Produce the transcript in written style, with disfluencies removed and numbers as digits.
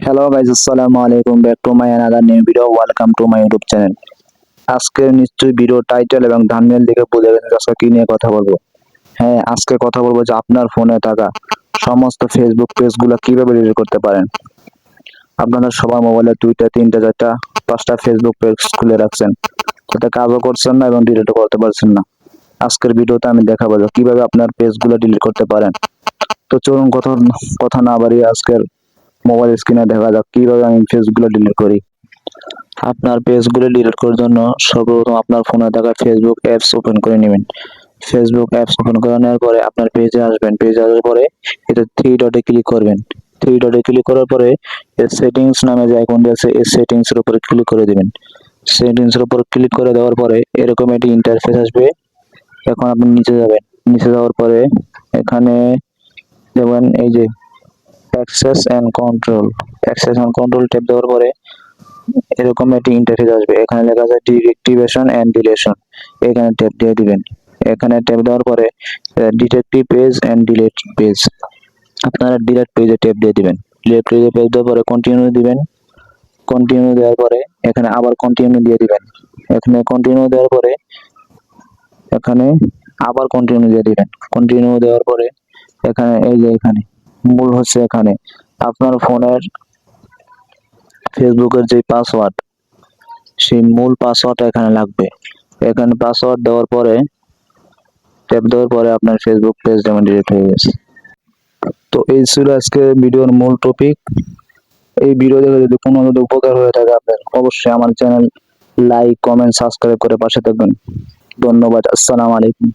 Hello guys, আসসালামু আলাইকুম, back to my another new video. Welcome to my YouTube channel. আজকে নিশ্চয়ই video title এবং থাম্বনেল দেখে বুঝে গেছেন আজকে কি নিয়ে কথা বলবো। হ্যাঁ, আজকে কথা বলবো যে আপনার ফোনে থাকা সমস্ত ফেসবুক পেজগুলো কিভাবে ডিলিট করতে পারেন। আপনারা সবার মোবাইলে 2টা 3টা 4টা 5টা ফেসবুক পেজ খুলে রাখছেন, তাতে কাজও করছেন না এবং ডিলিটও করতে পারছেন না। আজকের ভিডিওতে আমি দেখাবো যে কিভাবে আপনার পেজগুলো ডিলিট করতে পারেন। তো চলুন কথা না বাড়িয়ে আজকের মোবাইল স্ক্রিনে দেখা যাক কিভাবে আমি পেজগুলো ডিলিট করি। আপনার পেজগুলো ডিলিট করার জন্য সর্বপ্রথম আপনার ফোনে থাকা ফেসবুক অ্যাপস ওপেন করে নেবেন। ফেসবুক অ্যাপস ওপেন করে নেওয়ার পরে আপনার পেজে আসবেন। পেজে আসার পরে এটা 3 ডটে ক্লিক করবেন। 3 ডটে ক্লিক করার পরে সেটিংস নামে যে আইকনটি আছে এই সেটিংস এর উপরে ক্লিক করে দিবেন। সেটিংস এর উপর ক্লিক করে দেওয়ার পরে এরকম একটি ইন্টারফেস আসবে। এখন আপনি নিচে যাবেন। নিচে যাওয়ার পরে এখানে যেমন এই যে অ্যাক্সেস এন্ড কন্ট্রোল ট্যাপ দেওয়ার পরে এরকম একটি ইন্টারফেস আসবে। এখানে লেখা আছে ডিরেক্টিভেশন এন্ড ডিলেশন, এখানে ট্যাপ দিয়ে দিবেন। এখানে ট্যাপ দেওয়ার পরে deactivate page and delete page, আপনারা ডিলিট পেজে ট্যাপ দিয়ে দিবেন। ডিলিট পেজে ট্যাপ দেওয়ার পরে কন্টিনিউ দিবেন। কন্টিনিউ দেওয়ার পরে এখানে আবার কন্টিনিউ দিয়ে দিবেন। এখানে কন্টিনিউ দেওয়ার পরে এখানে আবার কন্টিনিউ দিয়ে দিবেন। কন্টিনিউ দেওয়ার পরে এখানে এই যে এখানে মূল হচ্ছে এখানে আপনার ফোনের ফেসবুকের যে পাসওয়ার্ড, সেই মূল পাসওয়ার্ডটা এখানে লাগবে। এখানে পাসওয়ার্ড দেওয়ার পরে ট্যাপ দেওয়ার পরে আপনার ফেসবুক পেজ যেমন ডিলিট হয়ে গেছে। তো এই ছিল আজকে ভিডিওর মূল টপিক। এই ভিডিও দেখে যদি কোনো উপকার হয়ে থাকে আপনার, অবশ্যই আমার চ্যানেল লাইক, কমেন্ট, সাবস্ক্রাইব করে পাশে থাকবেন। ধন্যবাদ। আসসালামু আলাইকুম।